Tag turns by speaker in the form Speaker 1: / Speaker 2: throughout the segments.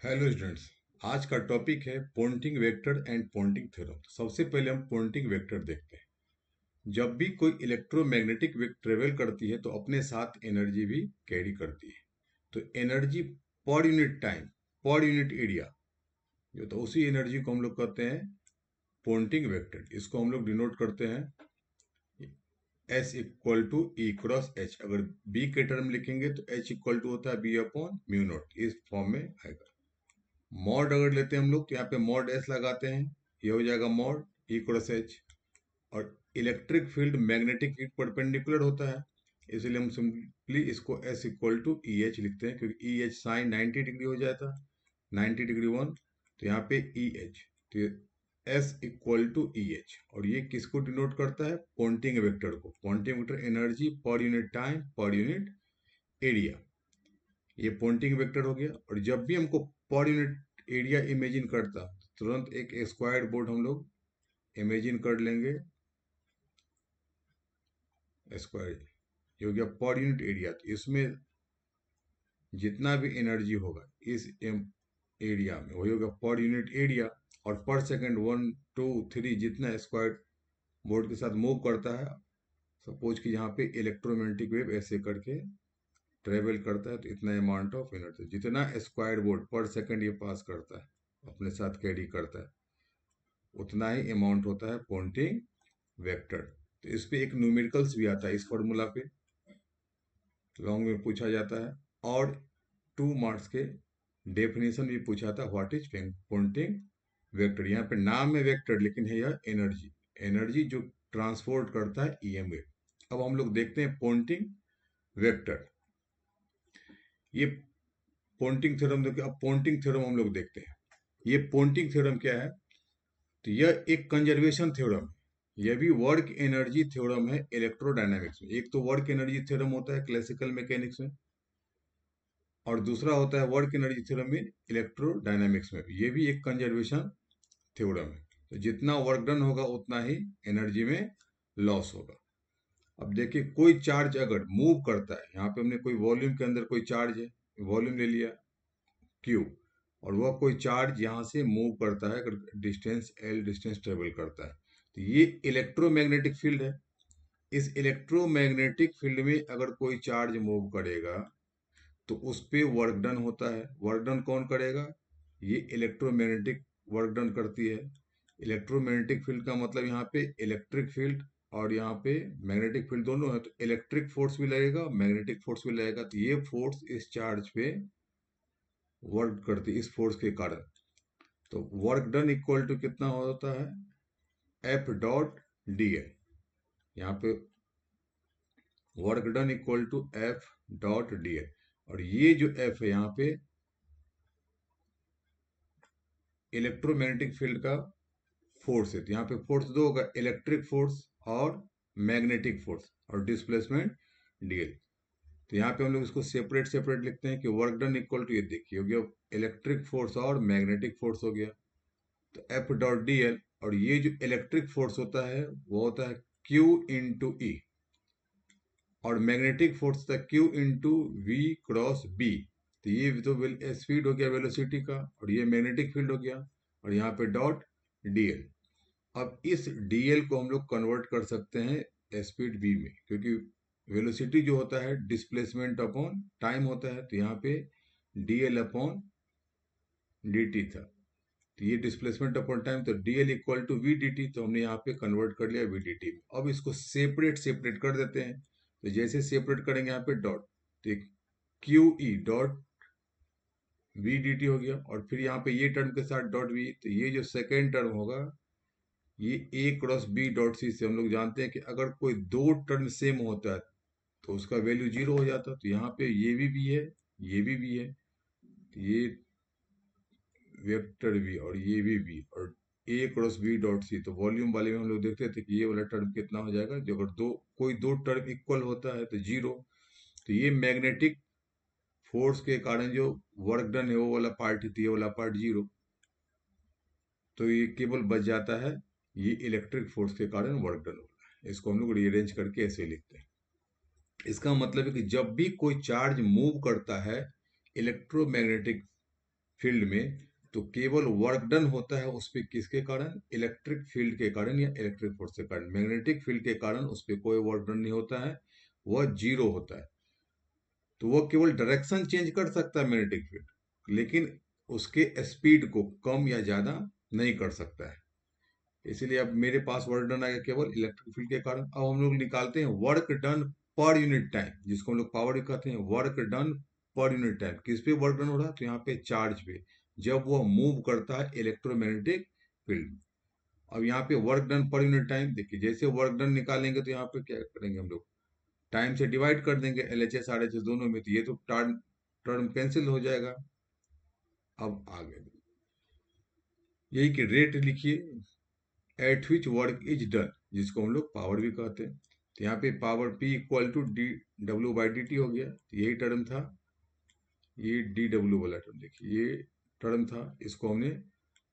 Speaker 1: Hello students. आज का topic है Poynting vector and Poynting theorem. सबसे पहले हम पॉइंटिंग वेक्टर देखते हैं। जब भी कोई इलेक्ट्रोमैग्नेटिक वेव ट्रेवल करती है तो अपने साथ एनर्जी भी कैरी करती है। तो energy per unit time, per unit area जो, तो उसी एनर्जी को हम लोग कहते हैं पॉइंटिंग वेक्टर। इसको हम लोग डिनोट करते हैं S equal to E cross H. अगर बी के टर्म लिखेंगे तो एच इक्वल टू होता है बी अपॉन म्यू नॉट, इस फॉर्म में आएगा। मॉड अगर लेते हैं हम लोग तो यहाँ पे मॉड एस लगाते हैं, ये हो जाएगा मॉड ई क्रॉस एच। और electric field magnetic field perpendicular होता है, इसलिए हम सिंपली इसको S equal to E H लिखते हैं, क्योंकि ई एच साइन 90 डिग्री हो जाता है, 90 डिग्री वन, तो यहाँ पे ई एच, तो S equal to E H. और ये किसको डिनोट करता है? पॉइंटिंग वेक्टर को। Poynting vector energy per unit time per unit area, ये पॉइंटिंग वेक्टर हो गया। और जब भी हमको पर यूनिट एरिया इमेजिन करता, तुरंत एक स्क्वायर बोर्ड हम लोग इमेजिन कर लेंगे। स्क्वायर ये हो गया पर यूनिट एरिया, तो इसमें जितना भी एनर्जी होगा इस एरिया में वही होगा पर यूनिट एरिया। और पर सेकंड 1 2 3 जितना स्क्वायर बोर्ड के साथ मूव करता है, सपोज कि यहाँ पे इलेक्ट्रोमैग्नेटिक वेव ऐसे करके ट्रेवल करता है, तो इतना अमाउंट ऑफ एनर्जी, जितना स्क्वायर बोर्ड पर सेकंड ये पास करता है अपने साथ कैरी करता है, उतना ही अमाउंट होता है पॉइंटिंग वेक्टर। तो इस पे एक न्यूमेरिकल्स भी आता है, इस फॉर्मूला पे लॉन्ग में पूछा जाता है। और 2 मार्क्स के डेफिनेशन भी पूछा था, व्हाट इज पॉइंटिंग वेक्टर। यहाँ पे नाम है वेक्टर, लेकिन है यह एनर्जी, एनर्जी जो ट्रांसपोर्ट करता है ईएमएफ। अब हम लोग देखते हैं पॉइंटिंग वेक्टर। ये पॉइंटिंग थ्योरम देखिए, अब पॉइंटिंग थ्योरम हम लोग देखते हैं। ये पॉइंटिंग थ्योरम क्या है? तो यह एक कंजर्वेशन थ्योरम है, यह भी वर्क एनर्जी थ्योरम है इलेक्ट्रोडायनामिक्स में। एक तो वर्क एनर्जी थ्योरम होता है क्लासिकल मैकेनिक्स में, और दूसरा होता है work energy theorem in electrodynamics में। ये भी एक कंजर्वेशन थ्योरम है। तो जितना वर्क डन होगा उतना ही एनर्जी में लॉस होगा। अब देखिए, कोई चार्ज अगर मूव करता है, यहाँ पे हमने कोई वॉल्यूम के अंदर कोई चार्ज है, वॉल्यूम ले लिया क्यू, और वह कोई चार्ज यहाँ से मूव करता है, अगर डिस्टेंस एल डिस्टेंस ट्रेवल करता है, तो ये इलेक्ट्रोमैग्नेटिक फील्ड है। इस इलेक्ट्रोमैग्नेटिक फील्ड में अगर कोई चार्ज मूव करेगा तो उस पे वर्क डन होता है। वर्क डन कौन करेगा? ये इलेक्ट्रोमैग्नेटिक वर्क डन करती है। इलेक्ट्रोमैग्नेटिक फील्ड का मतलब यहाँ पे इलेक्ट्रिक फील्ड और यहाँ पे मैग्नेटिक फील्ड दोनों है, तो इलेक्ट्रिक फोर्स भी लगेगा, मैग्नेटिक फोर्स भी लगेगा। तो ये फोर्स इस चार्ज पे वर्क करती है, इस फोर्स के कारण। तो वर्क डन इक्वल टू कितना होता है? F dot D L. यहाँ पे work done equal to F dot D L. और ये जो एफ है यहाँ पे इलेक्ट्रोमैग्नेटिक फील्ड का फोर्स है। तो यहाँ पे फोर्स दो होगा, इलेक्ट्रिक फोर्स और मैग्नेटिक फोर्स, और डिस्प्लेसमेंट डीएल। तो यहाँ पे हम लोग इसको सेपरेट सेपरेट लिखते हैं कि वर्क डन इक्वल टू, ये देखिए हो गया इलेक्ट्रिक फोर्स और मैग्नेटिक फोर्स हो गया, तो एफ डॉट डी एल। और ये जो इलेक्ट्रिक फोर्स होता है वो होता है क्यू इंटू ई, और मैग्नेटिक फोर्स था Q into V cross B. तो ये तो स्पीड हो गया वेलोसिटी का, और ये मैग्नेटिक फील्ड हो गया, और यहाँ पे डॉट डीएल। अब इस डीएल को हम लोग कन्वर्ट कर सकते हैं स्पीड वी में, क्योंकि वेलोसिटी जो होता है डिस्प्लेसमेंट अपॉन टाइम होता है, तो यहाँ पे डीएल अपॉन dt था, तो ये डिस्प्लेसमेंट अपॉन टाइम, तो DL equal to V D T, तो हमने यहाँ पे कन्वर्ट कर लिया वी डी टी में। अब इसको सेपरेट सेपरेट कर देते हैं, तो जैसे सेपरेट करेंगे यहाँ पे डॉट, तो Q E dot V D T हो गया, और फिर यहाँ पे ये टर्म के साथ डॉट वी, तो ये जो सेकेंड टर्म होगा ये ए क्रॉस बी डॉट सी से हम लोग जानते हैं कि अगर कोई दो टर्म सेम होता है तो उसका वैल्यू जीरो हो जाता है। तो यहाँ पे ये भी है, ये भी है, तो ये वेक्टर भी और ये भी, और ए क्रॉस बी डॉट सी। तो वॉल्यूम वाले में हम लोग देखते थे कि ये वाला टर्म कितना हो जाएगा, जो अगर कोई दो टर्म इक्वल होता है तो जीरो। तो ये मैग्नेटिक फोर्स के कारण जो वर्क डन है वो वाला पार्ट, ये वाला पार्ट जीरो, तो ये केवल बच जाता है ये इलेक्ट्रिक फोर्स के कारण वर्क डन हो रहा है। इसको हम लोग रीअरेंज करके ऐसे लिखते हैं। इसका मतलब है कि जब भी कोई चार्ज मूव करता है इलेक्ट्रोमैग्नेटिक फील्ड में, तो केवल वर्क डन होता है उस पर किसके कारण? इलेक्ट्रिक फील्ड के कारण या इलेक्ट्रिक फोर्स के कारण। मैग्नेटिक फील्ड के कारण उस पर कोई वर्क डन नहीं होता है, वह जीरो होता है। तो वह केवल डायरेक्शन चेंज कर सकता है मैग्नेटिक फील्ड, लेकिन उसके स्पीड को कम या ज्यादा नहीं कर सकता है। इसीलिए अब मेरे पास वर्क डन आएगा केवल इलेक्ट्रिक फील्ड के कारण। अब हम लोग निकालते हैं work done per unit time, जिसको हम लोग पावर भी कहते हैं। Work done per unit time किस पे वर्क डन हो रहा है? तो यहाँ पे चार्ज पे, जब वह मूव करता है इलेक्ट्रोमैग्नेटिक फील्ड। अब यहाँ पे work done per unit time देखिए, जैसे वर्क डन निकालेंगे तो यहाँ पे क्या करेंगे हम लोग? टाइम से डिवाइड कर देंगे, LHS RHS दोनों में, तो ये तो टर्म टर्म कैंसिल हो जाएगा। अब आगे यही कि रेट लिखिए eight which work is done, जिसको हम लोग पावर भी कहते हैं। तो यहाँ पे power P equal to D W by D T हो गया, तो यही टर्म था। ये डी डब्ल्यू वाला टर्म देखिए, ये टर्म था, इसको हमने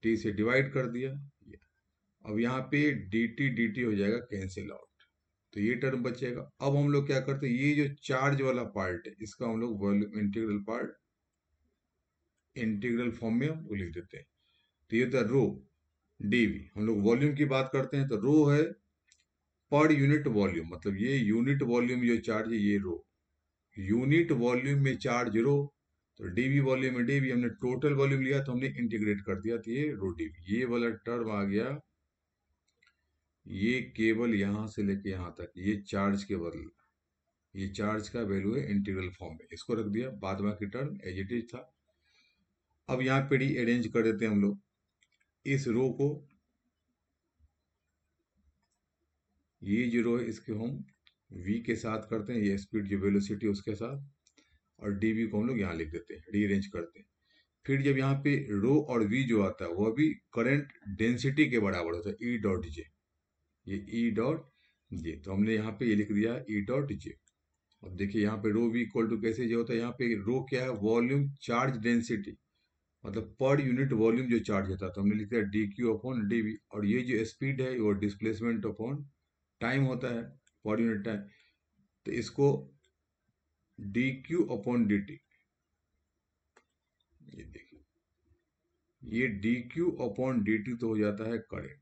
Speaker 1: टी से डिवाइड कर दिया। अब यहाँ पे डी टी हो जाएगा कैंसिल आउट, तो ये टर्म बचेगा। अब हम लोग क्या करते हैं, ये जो चार्ज वाला पार्ट है इसका हम लोग volume integral part integral form में हम लोग लिख देते हैं। तो ये था रो डीवी। हम लोग वॉल्यूम की बात करते हैं तो रो है पर यूनिट वॉल्यूम, मतलब ये यूनिट वॉल्यूम जो चार्ज है ये रो, यूनिट वॉल्यूम में चार्ज रो। तो डीवी वॉल्यूम में डीवी, हमने टोटल वॉल्यूम लिया तो हमने इंटीग्रेट कर दिया, तो ये रो डीवी। ये वाला टर्म आ गया, ये केवल यहां से लेके यहां तक, ये चार्ज के बदल, ये चार्ज का वैल्यू है इंटीग्रल फॉर्म में, इसको रख दिया। बाद बाकी टर्म एज इट इज था। अब यहाँ पे डी अरेंज कर देते हैं हम लोग इस रो को। ये जो रो है इसके हम v के साथ करते हैं, ये स्पीड जो वेलोसिटी उसके साथ, और dv को हम लोग यहाँ लिख देते हैं, रीअरेंज करते हैं। फिर जब यहाँ पे रो और v जो आता है वह भी करंट डेंसिटी के बराबर होता है, E डॉट जे, ये E डॉट जे। तो हमने यहाँ पे ये लिख दिया E डॉट जे। अब देखिए यहाँ पे रो वी इक्वल टू कैसे जो होता है, यहाँ पे रो क्या है? वॉल्यूम चार्ज डेंसिटी, मतलब पर यूनिट वॉल्यूम जो चार्ज होता है, तो हमने लिख दिया D Q upon D V. और ये जो स्पीड है वो डिस्प्लेसमेंट अपॉन टाइम होता है, पर यूनिट टाइम। तो इसको D Q upon D T, ये देखिए, ये D Q upon D T तो हो जाता है करंट।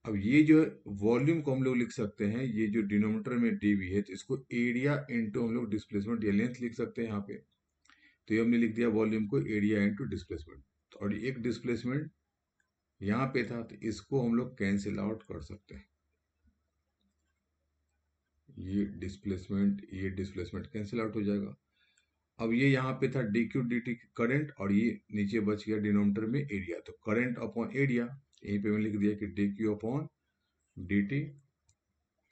Speaker 1: अब ये जो वॉल्यूम को हम लोग लिख सकते हैं, ये जो डिनोमिनेटर में डीवी है, तो इसको एरिया इंटू हम लोग डिस्प्लेसमेंट या लेंथ लिख सकते हैं यहाँ पे। तो ये हमने लिख दिया वॉल्यूम को एरिया इंटू डिस्प्लेसमेंट। और एक डिस्प्लेसमेंट यहाँ पे था, तो इसको हम लोग कैंसिल आउट कर सकते हैं। ये डिस्प्लेसमेंट कैंसिल आउट हो जाएगा। अब ये यहाँ पे था D Q D T current, और ये नीचे बच गया डिनोमिनेटर में एरिया, तो करंट अपॉन एरिया, यहीं पे मैंने लिख दिया कि D Q upon D T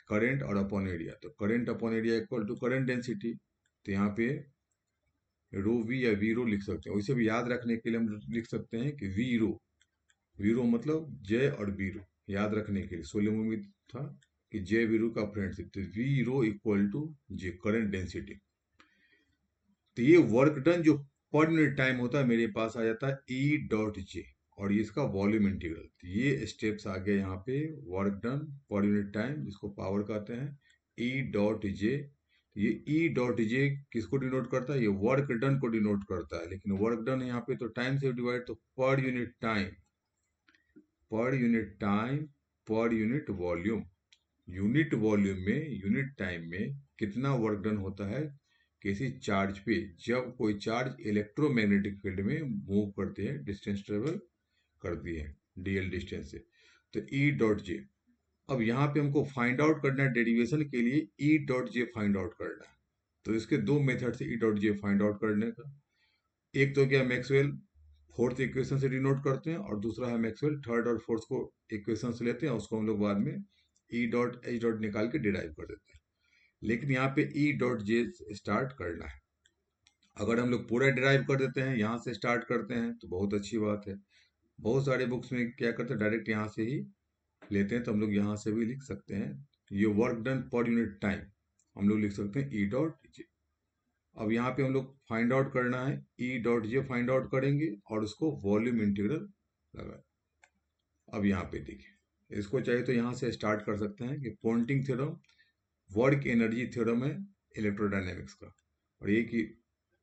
Speaker 1: current और अपॉन एरिया। तो current upon area equal to current density. तो यहाँ पे रो वी या वी रो लिख सकते हैं। वैसे भी याद रखने के लिए हम लिख सकते हैं कि वी रो मतलब जय और वीरो, याद रखने के लिए। सोलह में था कि जय वीरो का फ्रेंडशिप, तो V rho equal to J current density. तो ये वर्क डन जो पर यूनिट टाइम होता है मेरे पास आ जाता है ई डॉट जे, और ये इसका वॉल्यूम इंटीग्रल। तो ये स्टेप्स आ गए यहाँ पे, work done per unit time जिसको पावर कहते हैं, ई डॉट जे। ये ई डॉट जे किसको डिनोट करता है? ये वर्क डन को डिनोट करता है, लेकिन वर्क डन यहाँ पे तो टाइम से डिवाइड, तो पर unit time, per unit time, per unit volume. Unit volume में, यूनिट टाइम में कितना वर्क डन होता है किसी चार्ज पे, जब कोई चार्ज इलेक्ट्रोमैग्नेटिक फील्ड में मूव करती है, डिस्टेंस ट्रेवल करती है डीएल डिस्टेंस से। तो ई डॉट जे। अब यहाँ पे हमको फाइंड आउट करना है, डेरिवेशन के लिए E dot J find out करना है। तो इसके दो मेथड से E dot J find out करने का। एक तो क्या, मैक्सवेल फोर्थ इक्वेशन से डिनोट करते हैं, और दूसरा है मैक्सवेल थर्ड और फोर्थ को इक्वेशन से लेते हैं, उसको हम लोग बाद में ई डॉट एच डॉट निकाल के डिराइव कर देते हैं। लेकिन यहाँ पे ई डॉट जे स्टार्ट करना है। अगर हम लोग पूरा डिराइव कर देते हैं, यहाँ से स्टार्ट करते हैं, तो बहुत अच्छी बात है। बहुत सारे बुक्स में क्या करते हैं, डायरेक्ट यहाँ से ही लेते हैं, तो हम लोग यहाँ से भी लिख सकते हैं। ये work done per unit time हम लोग लिख सकते हैं ई डॉट जे। अब यहाँ पे हम लोग फाइंड आउट करना है, E dot J find out करेंगे और उसको वॉल्यूम इंटीग्रल लगा। अब यहाँ पे देखिए, इसको चाहिए तो यहाँ से स्टार्ट कर सकते हैं कि Poynting theorem work energy theorem है इलेक्ट्रोडायनेमिक्स का, और ये कि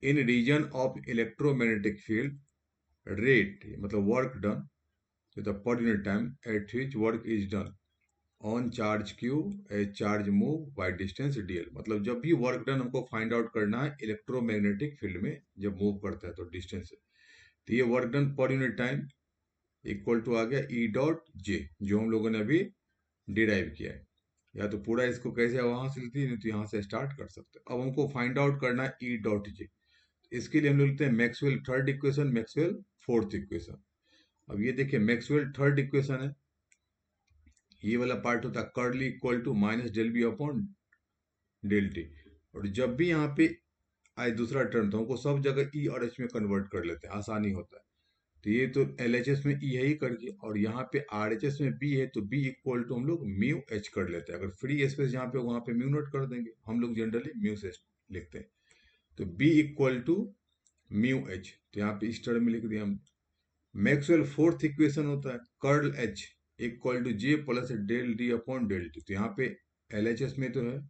Speaker 1: in region of electromagnetic field rate मतलब work done with the per unit time at which work is done on charge q as charge move by distance dl। मतलब जब भी work done हमको फाइंड आउट करना है electromagnetic field में जब move करता है तो डिस्टेंस से, तो ये work done per unit time equal to आ गया ई डॉट जे, जो हम लोगों ने अभी डिराइव किया है। या तो पूरा इसको कैसे वहां से लेते हैं, तो यहाँ से स्टार्ट कर सकते हैं। अब हमको फाइंड आउट करना है ई डॉट जे, इसके लिए हम लोग लेते हैं Maxwell third equation, Maxwell fourth equation. अब ये देखिए मैक्सवेल थर्ड इक्वेशन है, ये वाला पार्ट होता है curl equal to minus del B upon del T. और जब भी यहाँ पे आए दूसरा टर्म तो हमको सब जगह ई और एच में कन्वर्ट कर लेते हैं, आसानी होता है। तो ये तो एल एच एस में ई है ही करके, और यहाँ पे आर एच एस में बी है तो बी इक्वल टू हम लोग म्यू एच कर लेते हैं। अगर फ्री स्पेस जहाँ पे वहाँ पे म्यू नोट कर देंगे, हम लोग जनरली म्यू से लिखते हैं। तो B equal to mu H, तो यहाँ पे इस टर्म में लिख दिया हम। मैक्सवेल फोर्थ इक्वेशन होता है curl H equal to J plus del D upon del T. तो यहाँ पे एल एच एस में तो है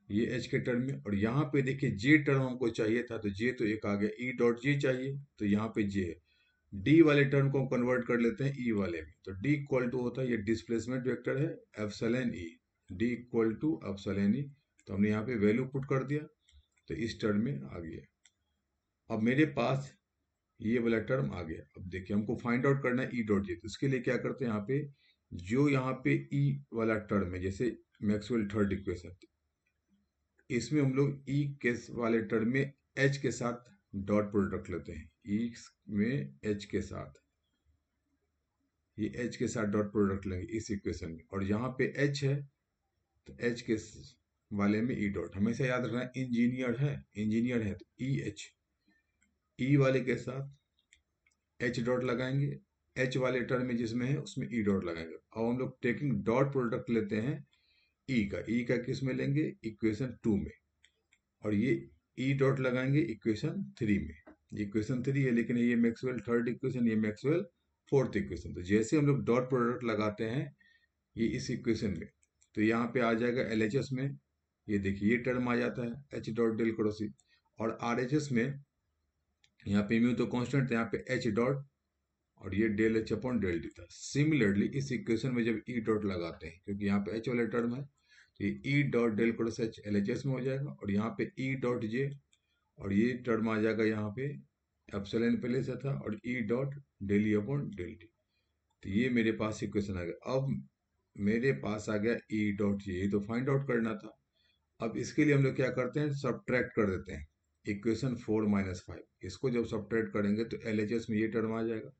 Speaker 1: ये एच के टर्म में, और यहाँ पे देखिए जे टर्म हमको चाहिए था, तो जे तो एक आ गया, ई डॉट जे चाहिए तो यहाँ पे जे है। डी वाले टर्म को हम कन्वर्ट कर लेते हैं ई वाले में, तो डी इक्वल टू होता है, ये डिस्प्लेसमेंट वेक्टर है epsilon E, D equal to epsilon E. तो हमने यहाँ पे वैल्यू पुट कर दिया तो इस टर्म में आ गया। अब मेरे पास ये वाला टर्म आ गया। अब देखिए हमको फाइंड आउट करना है ई डॉट जे, तो इसके लिए क्या करते हैं, यहाँ पे जो यहाँ पे ई वाला टर्म है, जैसे मैक्सवेल थर्ड इक्वेशन, इसमें हम लोग ई के वाले टर्म में एच के साथ डॉट प्रोडक्ट रख लेते हैं, ई में एच के साथ, ये एच के साथ डॉट प्रोडक्ट लेंगे इस इक्वेशन में। और यहाँ पे एच है तो एच के वाले में ई डॉट, हमेशा याद रखना इंजीनियर है तो ई एच, ई वाले के साथ एच डॉट लगाएंगे, एच वाले टर्म में जिसमें है उसमें ई डॉट लगाएंगे। अब हम लोग टेकिंग डॉट प्रोडक्ट लेते हैं ई का किस में लेंगे, इक्वेशन 2 में, और ये ई डॉट लगाएंगे इक्वेशन 3 में। इक्वेशन 3 है लेकिन ये मैक्सवेल थर्ड इक्वेशन, ये मैक्सवेल फोर्थ इक्वेशन। तो जैसे हम लोग डॉट प्रोडक्ट लगाते हैं ये इस इक्वेशन में, तो यहाँ पे आ जाएगा एल एच एस में, ये देखिए ये टर्म आ जाता है एच डॉट डेल क्रॉस ई। और आर एच एस में यहाँ पे म्यू तो कांस्टेंट था, यहाँ पे एच डॉट और ये del H upon del D था। सिमिलरली इस इक्वेशन में जब ई डॉट लगाते हैं, क्योंकि यहाँ पे एच वाला टर्म है, तो ये E dot del cross H L H S में हो जाएगा, और यहाँ पे ई डॉट जे, और ये टर्म आ जाएगा यहाँ पे एप्सिलॉन पहले से था, और E dot del E upon del T. तो ये मेरे पास इक्वेशन आ गया। अब मेरे पास आ गया ई डॉट जे, तो फाइंड आउट करना था। अब इसके लिए हम लोग क्या करते हैं, सब्ट्रैक्ट कर देते हैं इक्वेशन 4 माइनस 5। इसको जब सब्ट्रैक्ट करेंगे तो एल एच एस में ये टर्म आ जाएगा,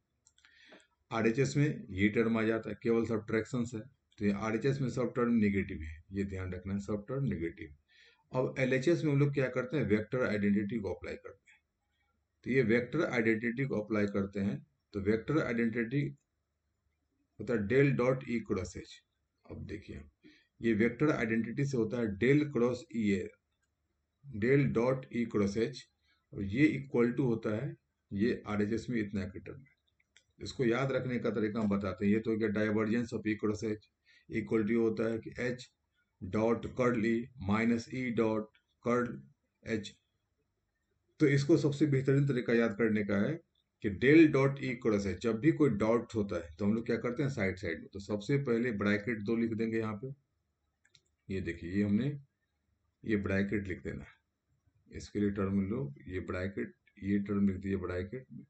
Speaker 1: आर एच एस में ये टर्म आ जाता है, केवल सब्ट्रैक्शन है। तो ये आर एच एस में सब टर्म नेगेटिव है, ये ध्यान रखना है, सब टर्म नेगेटिव। अब एल एच एस में हम लोग क्या करते हैं, वेक्टर आइडेंटिटी को अप्लाई करते हैं। तो ये वेक्टर आइडेंटिटी को अप्लाई करते हैं, तो वेक्टर आइडेंटिटी होता है del dot E cross H. अब देखिए ये वेक्टर आइडेंटिटी से होता है del cross E, del dot E cross H, और ये इक्वल टू होता है ये आर एच एस में इतना के टर्म है। इसको याद रखने का तरीका हम बताते हैं। ये तो क्या divergence of E cross H equal to होता है कि H dot curl E minus E dot curl H. तो इसको सबसे बेहतरीन तरीका याद करने का है कि del dot E cross H, जब भी कोई डॉट होता है तो हम लोग क्या करते हैं साइड साइड में, तो सबसे पहले ब्रैकेट 2 लिख देंगे यहाँ पे। ये देखिए ये हमने ये ब्रैकेट लिख देना है, इसके लिए टर्म लो, ये ब्रैकेट, ये टर्म लिख दीजिए ब्रैकेट में।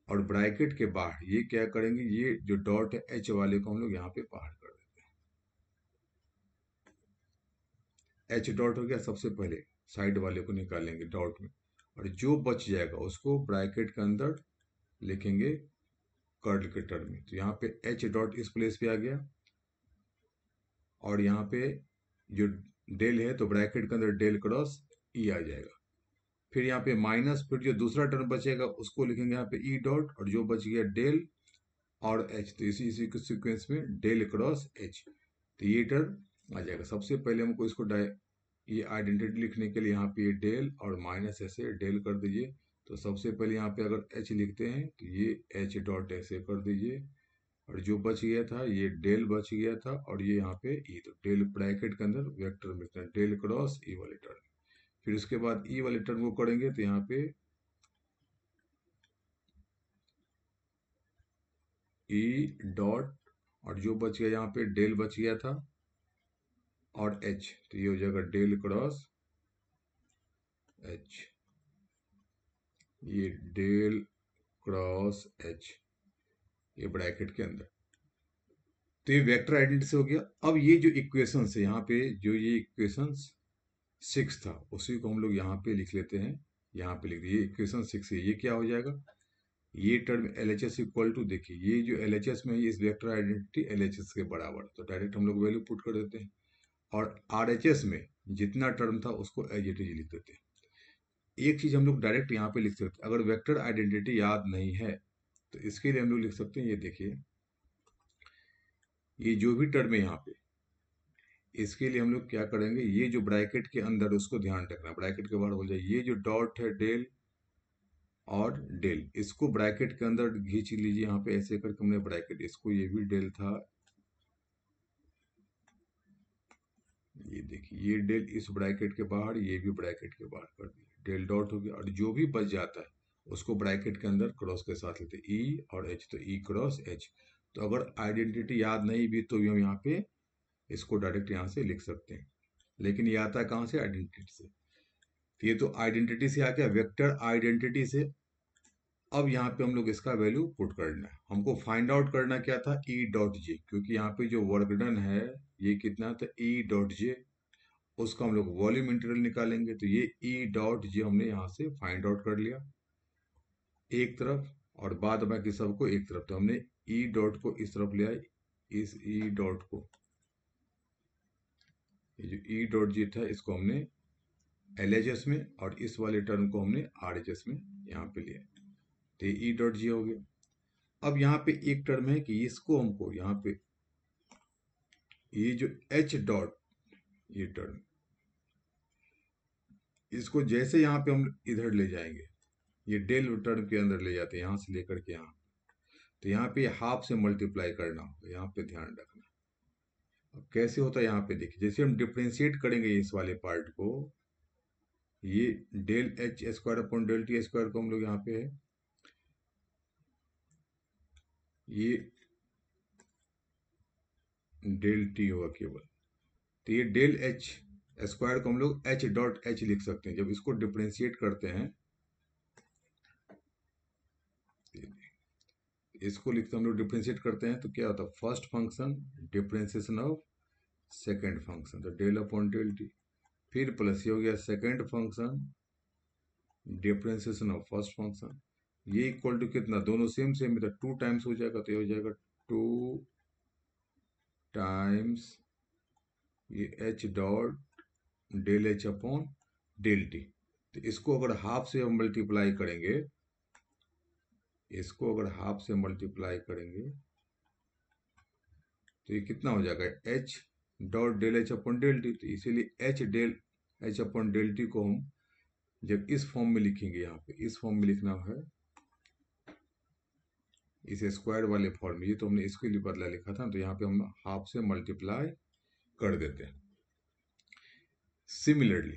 Speaker 1: और ब्रैकेट के बाहर ये क्या करेंगे, ये जो डॉट है एच वाले को हम लोग यहाँ पे बाहर कर देते हैं। एच डॉट हो गया, सबसे पहले साइड वाले को निकालेंगे डॉट में, और जो बच जाएगा उसको ब्रैकेट के अंदर लिखेंगे कर्ल के टर्म में। तो यहाँ पे एच डॉट इस प्लेस पे आ गया, और यहाँ पे जो डेल है तो ब्रैकेट के अंदर डेल क्रॉस ई आ जाएगा। फिर यहाँ पे माइनस, फिर जो दूसरा टर्म बचेगा उसको लिखेंगे यहाँ पे ई डॉट, और जो बच गया डेल और एच, तो इसी इसी सीक्वेंस में डेल क्रॉस एच, तो ये टर्म आ जाएगा। सबसे पहले हमको इसको ये आइडेंटिटी लिखने के लिए यहाँ पे ये डेल और माइनस ऐसे डेल कर दीजिए। तो सबसे पहले यहाँ पे अगर एच लिखते हैं तो ये एच डॉट ऐसे कर दीजिए, और जो बच गया था ये डेल बच गया था, और ये यहाँ पे ई, तो डेल ब्रैकेट के अंदर वेक्टर में डेल क्रॉस ई वाले टर्म। फिर उसके बाद ई वाले टर्म को करेंगे तो यहाँ पे ई डॉट, और जो बच गया यहाँ पे डेल बच गया था, और एच, तो ये हो जाएगा डेल क्रॉस एच, ये डेल क्रॉस एच, ये ब्रैकेट के अंदर। तो ये वेक्टर आइडेंटिटी से हो गया। अब ये जो इक्वेशन है यहाँ पे, जो ये इक्वेशन 6 था, उसी को हम लोग यहाँ पे लिख लेते हैं। यहाँ पे लिख दिए इक्वेशन 6 है। ये क्या हो जाएगा, ये term L H S equal to, देखिए ये जो एल एच एस में है इस vector identity L H S के बराबर, तो डायरेक्ट हम लोग वैल्यू पुट कर देते हैं। और आर एच एस में जितना टर्म था उसको एज इट इज लिख देते हैं। एक चीज हम लोग डायरेक्ट यहाँ पे लिख सकते हैं, अगर वेक्टर आइडेंटिटी याद नहीं है तो इसके लिए हम लोग लिख सकते हैं, ये देखिए ये जो भी टर्म है यहाँ पे, इसके लिए हम लोग क्या करेंगे, ये जो ब्रैकेट के अंदर उसको ध्यान रखना, ब्रैकेट के बाहर हो जाए, ये जो डॉट है डेल और डेल, इसको ब्रैकेट के अंदर खींच लीजिए। यहाँ पे ऐसे करके हमने ब्रैकेट, इसको ये भी डेल था, ये देखिए ये डेल इस ब्रैकेट के बाहर, ये भी ब्रैकेट के बाहर कर दिया, डेल डॉट हो गया। और जो भी बच जाता है उसको ब्रैकेट के अंदर क्रॉस के साथ लेते हैं, ई और एच, तो ई क्रॉस एच। तो अगर आइडेंटिटी याद नहीं भी तो हम यहाँ पे इसको डायरेक्ट यहाँ से लिख सकते हैं, लेकिन ये आता है कहाँ से, आइडेंटिटी से। तो ये तो आइडेंटिटी से आ गया, वेक्टर आइडेंटिटी से। अब यहाँ पे हम लोग इसका वैल्यू पुट करना है, हमको फाइंड आउट करना क्या था, ई डॉट जे, क्योंकि यहाँ पे जो वर्क डन है ये कितना था, ई डॉट जे, उसका हम लोग वॉल्यूम इंटीग्रल निकालेंगे। तो ये ई डॉट जे हमने यहाँ से फाइंड आउट कर लिया एक तरफ, और बाद बाकी सबको एक तरफ। तो हमने ई डॉट को इस तरफ ले आए, इस ई डॉट को, ये जो ई डॉट जे था इसको हमने एल एच एस में, और इस वाले टर्म को हमने आर एच एस में यहाँ पे लिया। तो ये ई डॉट जी हो गया। अब यहाँ पे एक टर्म है कि इसको हमको यहाँ पे, ये जो एच डॉट, ये टर्म, इसको जैसे यहाँ पे हम इधर ले जाएंगे, ये डेल टर्म के अंदर ले जाते हैं, यहाँ से लेकर के यहाँ, तो यहाँ पे हाफ से मल्टीप्लाई करना होगा, यहाँ पे ध्यान रखना। अब कैसे होता है यहाँ पे देखिए, जैसे हम डिफ्रेंशिएट करेंगे इस वाले पार्ट को, ये del H square upon del T square को हम लोग यहाँ पे है, ये डेल टी होगा केवल। तो ये डेल एच स्क्वायर को हम लोग एच डॉट एच लिख सकते हैं। जब इसको डिफ्रेंशिएट करते हैं, इसको लिखते हम लोग डिफ्रेंशिएट करते हैं, तो क्या होता है, first function differentiation of second function, तो डेल अपॉन डेल टी, फिर प्लस ये हो गया second function differentiation of first function, ये इक्वल टू कितना, दोनों सेम सेम है तो 2 टाइम्स हो जाएगा, तो ये हो जाएगा 2 टाइम्स ये H dot del H upon del T. तो इसको अगर हाफ से हम मल्टीप्लाई करेंगे, इसको अगर हाफ से मल्टीप्लाई करेंगे तो ये कितना हो जाएगा, H dot del H upon del T. तो इसीलिए H del H upon del T को हम जब इस फॉर्म में लिखेंगे, यहाँ पे इस फॉर्म में लिखना है, इस स्क्वायर वाले फॉर्म में, ये तो हमने इसके लिए बदला लिखा था, तो यहाँ पे हम हाफ से मल्टीप्लाई कर देते हैं। सिमिलरली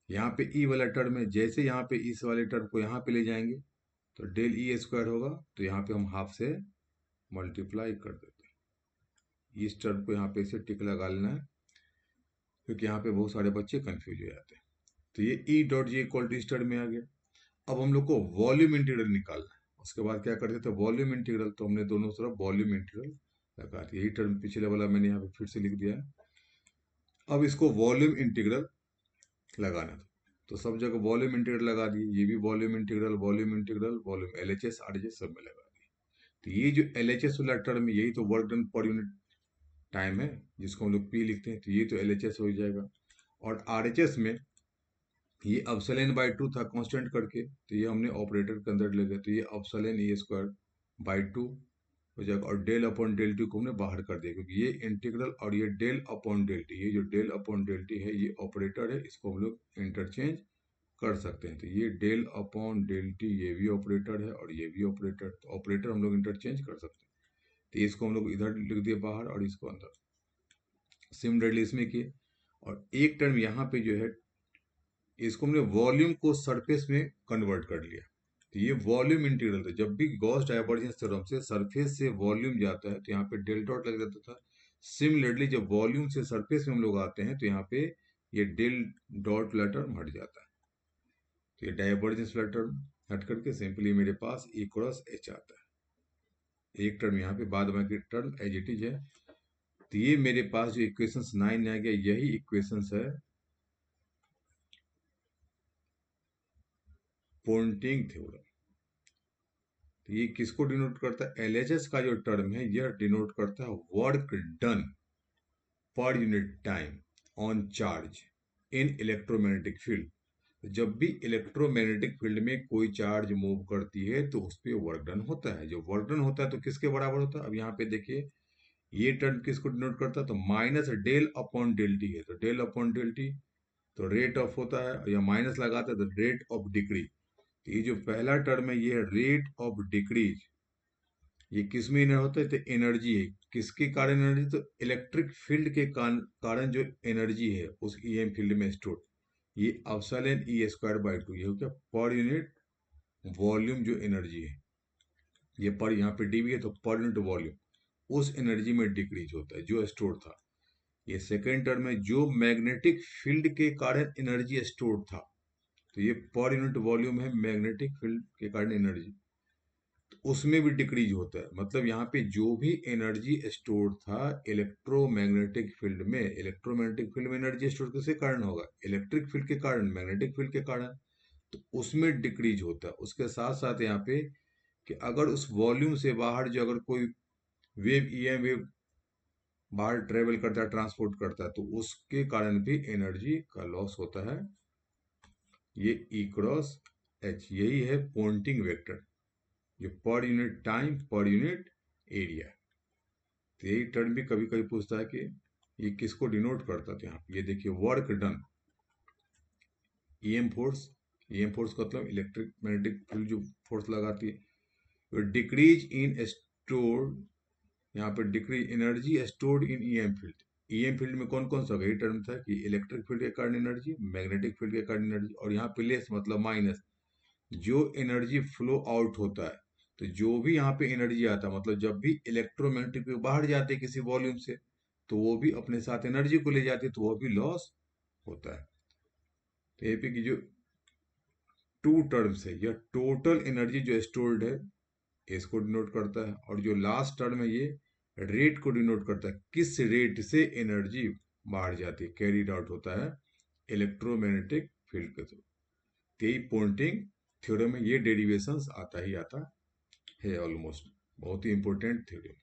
Speaker 1: यहाँ पे ई वाला टर्म है, जैसे यहाँ पे इस वाले टर्म को यहाँ पे ले जाएंगे तो डेल ई स्क्वायर होगा, तो यहाँ पे हम हाफ से मल्टीप्लाई कर देते हैं। इस टर्म को यहाँ पे इसे टिक लगा लेना है, क्योंकि यहाँ पे बहुत सारे बच्चे कंफ्यूज हो जाते हैं। तो ये E dot G equal to इस टर्म में आ गया। अब हम लोग को वॉल्यूम इंटीग्रल निकालना है, उसके बाद क्या करते थे, वॉल्यूम इंटीग्रल, तो हमने दोनों तरफ वॉल्यूम इंटीग्रल लगा दिया। यही टर्म पिछले वाला मैंने यहाँ पे फिर से लिख दिया है। अब इसको वॉल्यूम इंटीग्रल लगाना था, तो सब जगह वॉल्यूम इंटीग्रल लगा दिए, ये भी volume integral, volume integral, volume L H S R H S सब में लगा दिए। तो ये जो एल एच एस वाला टर्म है, यही तो work done per unit time है, जिसको हम लोग पी लिखते हैं, तो ये तो एल एच एस हो जाएगा। और आर एच एस में ये अपसलन बाई 2 था कांस्टेंट करके, तो ये हमने ऑपरेटर के अंदर ले गए, तो ये अपसलन ए स्क्वायर बाई 2 हो जाएगा। और डेल अपॉन डेल टी को हमने बाहर कर दिया, क्योंकि ये इंटीग्रल और ये डेल अपॉन डेल टी, ये जो डेल अपॉन डेल टी है ये ऑपरेटर है, इसको हम लोग इंटरचेंज कर सकते हैं। तो ये डेल अपॉन डेल टी ये भी ऑपरेटर है और ये भी ऑपरेटर, तो ऑपरेटर हम लोग इंटरचेंज कर सकते हैं। तो इसको हम लोग इधर लिख दिए बाहर और इसको अंदर। सिमिलरली इसमें किए, और एक टर्म यहाँ पे जो है इसको हमने वॉल्यूम को सरफेस में कन्वर्ट कर लिया। तो ये वॉल्यूम इंटीग्रल था। जब भी गॉस डाइवर्जेंस थ्योरम से सरफेस से वॉल्यूम जाता है तो यहाँ पे डेल डॉट लग जाता था। सिमिलरली जब वॉल्यूम से सरफेस में हम लोग आते हैं तो यहाँ पे ये डेल डॉट वाला टर्म हट जाता है। तो ये डाइवर्जेंस वाला टर्म हट करके सिंपली मेरे पास E क्रॉस H आता है। एक टर्म यहाँ पे बाद बाकी टर्म एज इट इज है। तो ये मेरे पास जो इक्वेशंस 9 आ गया, यही इक्वेशंस है पोंटिंग थ्योरम। तो ये किसको डिनोट करता है? एलएचएस का जो टर्म है यह डिनोट करता है work done per unit time on charge in electromagnetic field. जब भी इलेक्ट्रोमैग्नेटिक फील्ड में कोई चार्ज मूव करती है तो उस पर वर्क डन होता है। जो वर्क डन होता है तो किसके बराबर होता है? अब यहाँ पे देखिए ये टर्म किसको डिनोट करता है? तो minus del upon del T है। तो डेल अपॉन डेल टी तो रेट ऑफ होता है, या माइनस लगाते हैं तो रेट ऑफ डिक्रीज। तो ये जो पहला टर्म है ये रेट ऑफ डिक्रीज, ये किस में इनर होता है? तो एनर्जी है। किसके कारण एनर्जी? तो इलेक्ट्रिक फील्ड के कारण जो एनर्जी है उस ईएम फील्ड में स्टोर, ये एप्सिलॉन ई स्क्वायर बाई 2, ये हो गया पर यूनिट वॉल्यूम जो एनर्जी है। ये पर यहाँ पे डीवी है तो पर यूनिट वॉल्यूम उस एनर्जी में डिक्रीज होता है जो स्टोर था। ये सेकेंड टर्म में जो मैग्नेटिक फील्ड के कारण एनर्जी स्टोर था, तो ये पर यूनिट वॉल्यूम है मैग्नेटिक फील्ड के कारण एनर्जी, तो उसमें भी डिक्रीज होता है। मतलब यहाँ पे जो भी एनर्जी स्टोर था इलेक्ट्रोमैग्नेटिक फील्ड में, इलेक्ट्रोमैग्नेटिक फील्ड में एनर्जी स्टोर किसके कारण होगा? इलेक्ट्रिक फील्ड के कारण, मैग्नेटिक फील्ड के कारण, तो उसमें डिक्रीज होता है। उसके साथ साथ यहाँ पे कि अगर उस वॉल्यूम से बाहर जो अगर कोई वेव ईएम वेव बाहर ट्रेवल करता है, ट्रांसपोर्ट करता है, तो उसके कारण भी एनर्जी का लॉस होता है। ये E क्रॉस H यही है पॉइंटिंग वेक्टर, जो पर unit time per unit area. तो यही टर्म भी कभी कभी पूछता है कि ये किसको डिनोट करता है। यहाँ ये देखिए work done, EM force, EM force का मतलब इलेक्ट्रिक मैग्नेटिक फील्ड जो फोर्स लगाती है। डिक्रीज इन स्टोर्ड, यहाँ पे decrease energy stored in EM field. EM field में कौन कौन सा होगा? ये टर्म था कि इलेक्ट्रिक फील्ड के कारण एनर्जी, मैग्नेटिक फील्ड के कारण एनर्जी, और यहाँ पे लेस मतलब माइनस जो एनर्जी फ्लो आउट होता है। तो जो भी यहाँ पे एनर्जी आता है, मतलब जब भी इलेक्ट्रोमैग्नेटिक वेव बाहर जाते हैं किसी वॉल्यूम से, तो वो भी अपने साथ एनर्जी को ले जाती है, तो वो भी लॉस होता है। तो ये पे की जो टू टर्म्स है, यह टोटल एनर्जी जो स्टोर्ड है इसको डिनोट करता है, और जो लास्ट टर्म है ये रेट को डिनोट करता है, किस रेट से एनर्जी बाहर जाती है, कैरीड आउट होता है इलेक्ट्रोमैग्नेटिक फील्ड के थ्रू। यही पॉइंटिंग थ्योरम में ये डेरिवेशंस आता ही आता है ऑलमोस्ट, बहुत ही इंपॉर्टेंट थ्योरम।